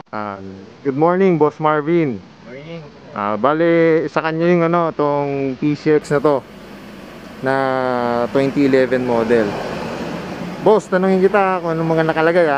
Ah, Good morning, Boss Marvin. Morning. Bale, sa kanya yung tong PCX na to na 2011 model. Boss, tanungin kita kung anong mga nakalagay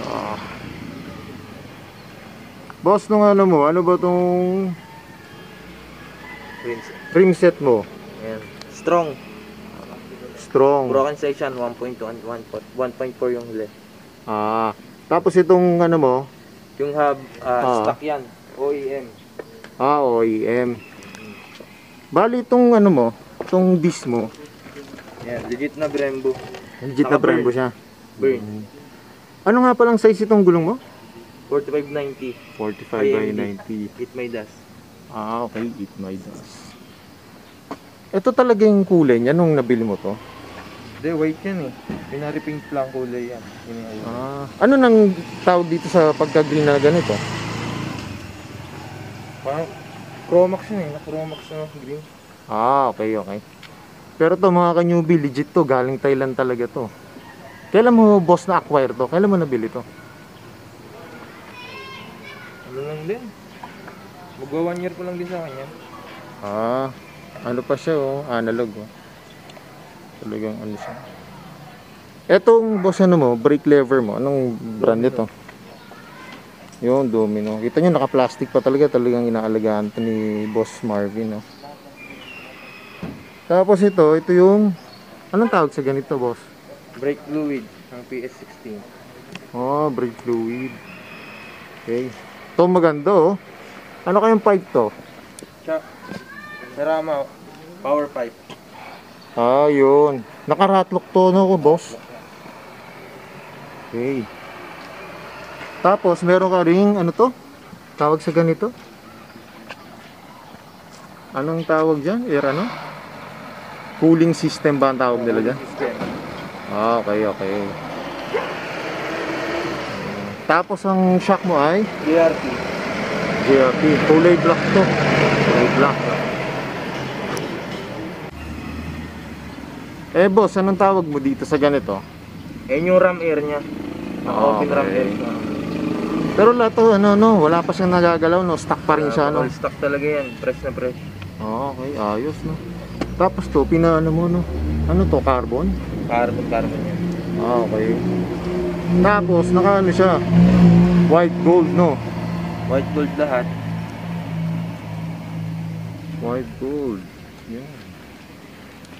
Ah, Boss, nung mo, ano ba tong Prince. rim set mo? Ayan. Strong. Strong. Broken section 1.2 and 1.4 yung huli. Tapos itong mo? Yung hub, Ah, stock yan. OEM. OEM. Bali itong mo, itong disc mo, Ayan. Legit na Brembo. legit na Naka-burn. Brembo siya. Burn. Ano nga palang size itong gulong mo? 4590. 45 by 90. It may dust. Okay, it my dust. Ito talaga yung kulay niya nung nabili mo to? Hindi, white yan eh. Pinaripink lang kulay yan. Ano nang tawag dito sa pagka-green na ganito? Parang Chromax yun eh. Na-Chromax na green. Okay. Pero to mga ka-newbie, legit to. Galing Thailand talaga to. Kailan mo boss na acquire to? Kailan mo nabili to? Ano lang din. Magwa 1 year pa lang din sa kanya. Ano pa siya analog Talagang ano siya. Etong boss mo, brake lever mo, anong brand nito? Yung Domino. Kita nyo naka-plastic pa talagang inaalagaan to ni Boss Marvin Tapos ito yung anong tawag sa ganito, boss? Brake fluid ng PS16. Brake fluid. Okay. Ito maganda Ano kayang pipe to? Serama power pipe. Yun. Naka-ratlock to ko, boss. Okay. Tapos meron ka ring ano to? Tawag sa ganito? Anong tawag diyan? Cooling system ba ang tawag nila diyan? System. Okay. Tapos ang shock mo ay DRT. JRP. Kulay black to. Kulay black. Boss, anong tawag mo dito sa ganito? Yan yung ram air niya. Open ram air siya. Pero lahat to, wala pa siyang nagagalaw, stock pa rin siya, All stock talaga yan. Fresh na fresh. Okay, ayos, Tapos to, mo, ano to, carbon? Carbon yan. Okay. Tapos, naka siya, white gold, White gold lahat. White gold. Yan.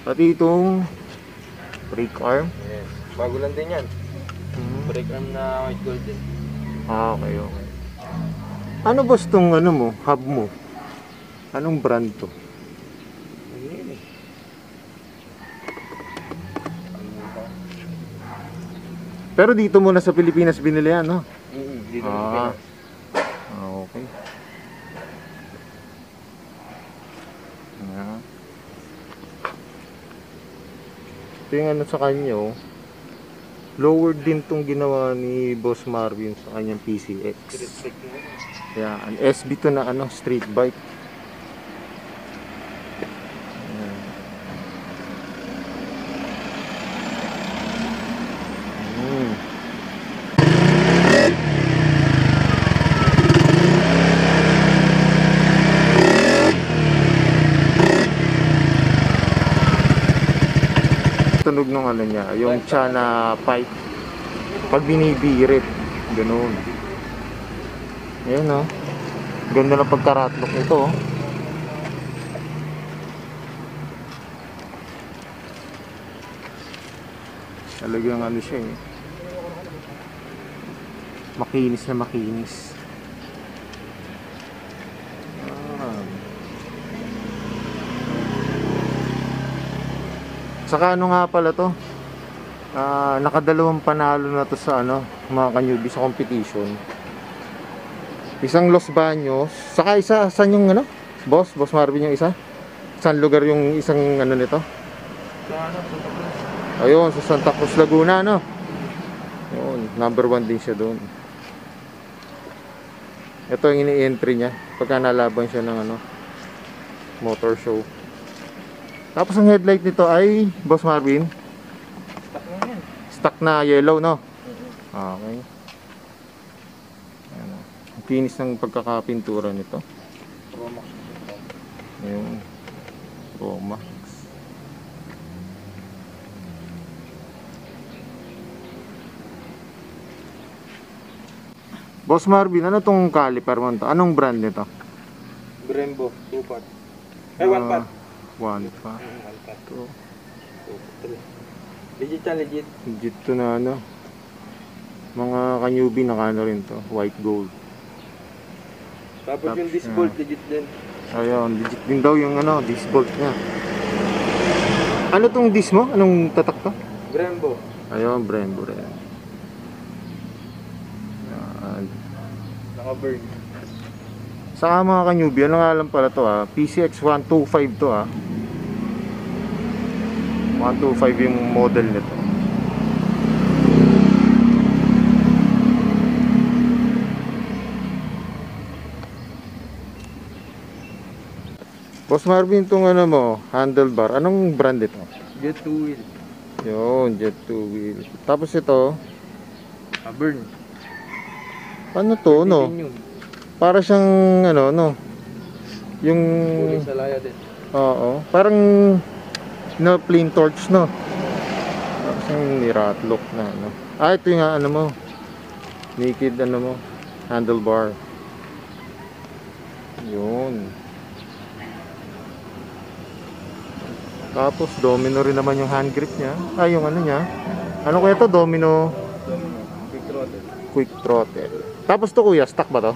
Pati itong brake arm. Yes. Bago lang din yan. Brake arm na white gold din. Okay. Ano ba itong hub mo? Anong brand to? Pero dito muna sa Pilipinas binili yan, Dito na okay. Ito yung sa kanya, lower din tong ginawa ni Boss Marvin sa kanyang PCX. Yan, SB to na street bike. Tunog nung niya, yung chana pipe pag binibirit, ganoon. Ayan ganda na pagkaratlok nito talagang siya makinis na makinis. Saka nga pala to, nakadalawang panalo na to sa mga ka-newbie sa competition. Isang Los Baños, saka isa, saan yung Boss Marvin yung isa? Saan lugar yung isang nito? Ayun, sa Santa Cruz, Laguna, Yun, number 1 din siya doon. Ito yung ini-entry niya pagka nalaban siya ng motor show. Tapos ang headlight nito ay, Boss Marvin, stock na yan. stock na yellow, Okay. Ayan. Ang kinis ng pagkakapintura nito. Promax. Ayun. Roma. Boss Marvin, ano tong caliper mo to? Anong brand nito? Brembo, 2-pot. Ay, 1-pot. One pa. 1-pot. Ito. 2, 3. Legit yan, legit. Legit to na ano. Mga kanyubi nakano rin to. White gold. Tapos yung disc bolt, legit din. Ayun, legit din daw yung ano, disc bolt niya. Ano tong disc mo? Anong tatak to? Brembo. Ayun, Brembo rin. Yan. Naka-burn. Saka mga kanyubi, ano nga lang pala to PCX 125 to 125 yung model nito. Boss Marvin, itong ano mo, handlebar, anong brand ito? Jet 2 wheel. Yun, Jet 2 wheel. Tapos ito, Burn. ano to, no? Titanium. Para siyang, ano, no? Yung, Kulay sa laya din. oo, parang, no, flame torch, no? Tapos yung nirat look na, ano. Ito yung, ano mo, naked, ano mo, handlebar. Yun. Tapos domino rin naman yung hand grip niya. Yung ano niya. Ano kaya to? Domino Quick throttle. quick throttle. Tapos to kuya, stock ba to?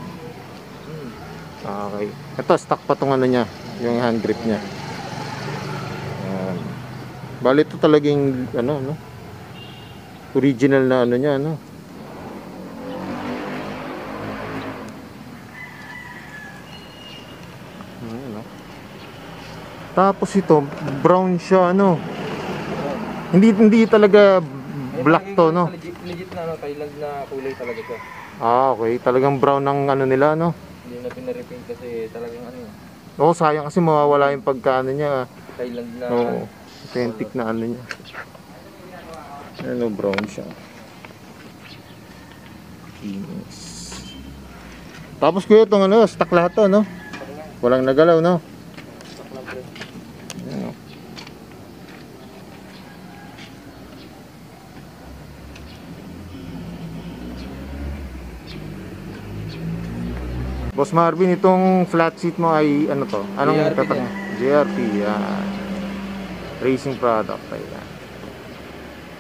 Okay. Ito, stock pa tong ano niya. Yung hand grip niya. Ayan. Bali ito talagang ano, no? Original na ano niya, no? Ayan, no? Tapos ito, brown siya, ano? Hindi talaga black to, no? Legit na, Thailand na kulay talaga ito. Okay. Talagang brown ng ano nila, no? Hindi na pinarepaint kasi talagang ano yun. Oo, sayang kasi mawawala yung pagkaano niya. Thailand na. Oo. Authentic na ano niya. Ano, brown siya. Yes. Tapos kuya, itong ano, stock lahat to, no? Walang nagalaw, no? Ayan, no? Boss Marvin, itong flat seat mo ay ano to? Anong JRP tatak mo? JRP, yan. Racing product, ayan.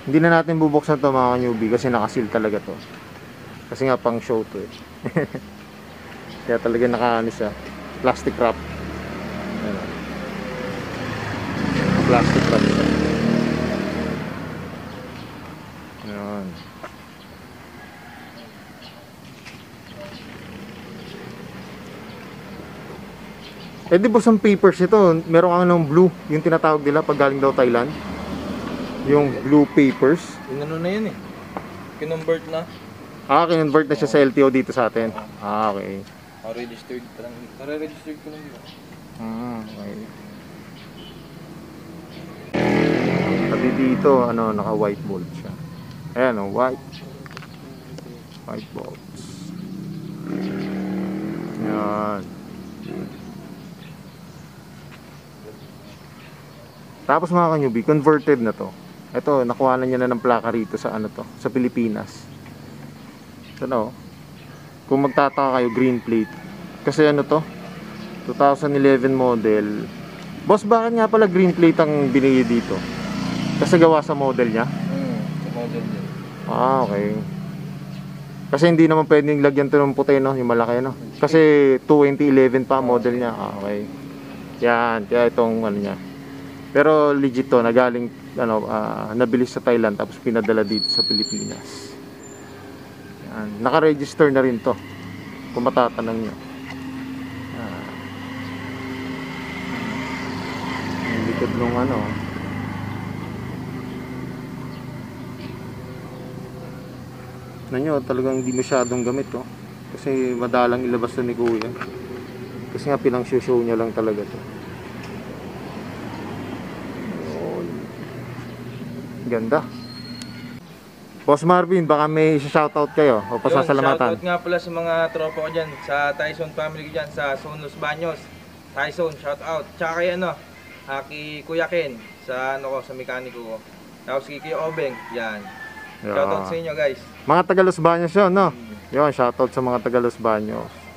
Hindi na natin bubuksan to mga newbie kasi nakasil talaga to. Kasi nga pang show to eh. Kaya talaga nakaano siya. Plastic wrap. Ayan. Plastic wrap siya. Ayan. Eh di ba sa papers ito, meron kang ng blue, yung tinatawag nila pag galing daw Thailand. Yung blue papers. Inano na yun eh. Kinonvert na. Kinonvert na siya sa LTO dito sa atin. Okay. Registered. Registered ko lang yun. Okay. Pati dito, ano, naka white bolt siya. Ayan o, white bolts. Ayan. Tapos mga kanyubi, converted na to. Ito, nakuha na niya na ng plaka rito sa ano to, sa Pilipinas. Ano, kung magtataka kayo, green plate. Kasi ano to, 2011 model. Boss, bakit nga pala green plate ang binigay dito? Kasi gawa sa model niya? Sa model din. Okay. Kasi hindi naman pwedeng lagyan to ng puti, no? Yung malaki, no? Kasi 2011 pa model niya. Okay. Yan, kaya itong ano niya. Pero legit to, nagaling ano, nabilis sa Thailand tapos pinadala dito sa Pilipinas. Yan, naka-register na rin to. Kung matatanong niyo. Ang likod nung ano. Nanyo, talagang hindi masyadong gamit to. Kasi madalang ilabas na ni Kuya. Kasi nga pinang show niya lang talaga to. Ganda. Boss Marvin, baka may shoutout kayo o Yun, pasasalamatan. shoutout nga pala sa mga tropa ko dyan, sa Tyson family ko dyan, sa Son Los Baños. Tyson, shoutout. Tsaka kay kay Kuya Ken, sa sa mekaniko ko. Tapos kay Kuya Obeng, yan. Yeah. Shoutout sa inyo guys. Mga taga Los Baños yun, no? Yun, shoutout sa mga taga Los Baños.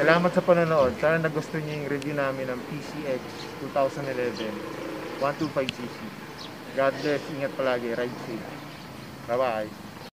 Salamat sa panonood. Sana nagustuhan niyo yung review namin ng PCX 2011 125cc. God bless. Ingat palagi. Ride safe. Bye-bye.